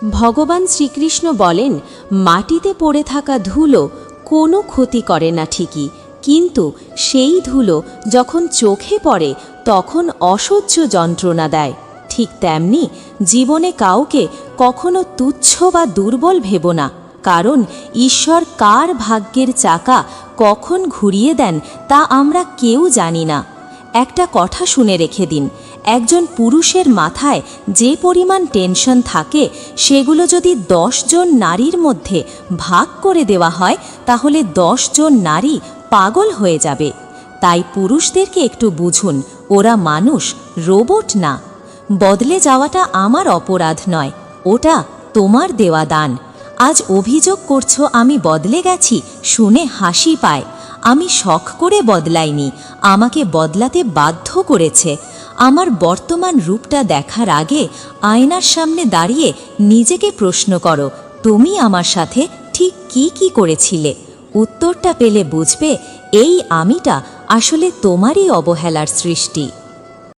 ভগবান শ্রীকৃষ্ণ বলেন, মাটিতে পড়ে থাকা ধুলো কোনো ক্ষতি করে না ঠিকই, কিন্তু সেই ধুলো যখন চোখে পড়ে তখন অসহ্য যন্ত্রণা দেয়। ঠিক তেমনি জীবনে কাউকে কখনো তুচ্ছ বা দুর্বল ভেবো না, কারণ ঈশ্বর কার ভাগ্যের চাকা কখন ঘুরিয়ে দেন তা আমরা কেউ জানি না। একটা কথা শুনে রেখে দিন, একজন পুরুষের মাথায় যে পরিমাণ টেনশন থাকে সেগুলো যদি 10 জন নারীর মধ্যে ভাগ করে দেওয়া হয় তাহলে 10 জন নারী পাগল হয়ে যাবে। তাই পুরুষদেরকে একটু বুঝুন, ওরা মানুষ, রোবট না। বদলে যাওয়াটা আমার অপরাধ নয়, ওটা তোমার দেওয়া দান। আজ অভিযোগ করছো আমি বদলে গেছি, শুনে হাসি পায়। আমি শখ করে বদলাইনি, আমাকে বদলাতে বাধ্য করেছে। আমার বর্তমান রূপটা দেখার আগে আয়নার সামনে দাঁড়িয়ে নিজেকে প্রশ্ন করো, তুমি আমার সাথে ঠিক কি করেছিলে? উত্তরটা পেলে বুঝবে এই আমিটা আসলে তোমারই অবহেলার সৃষ্টি।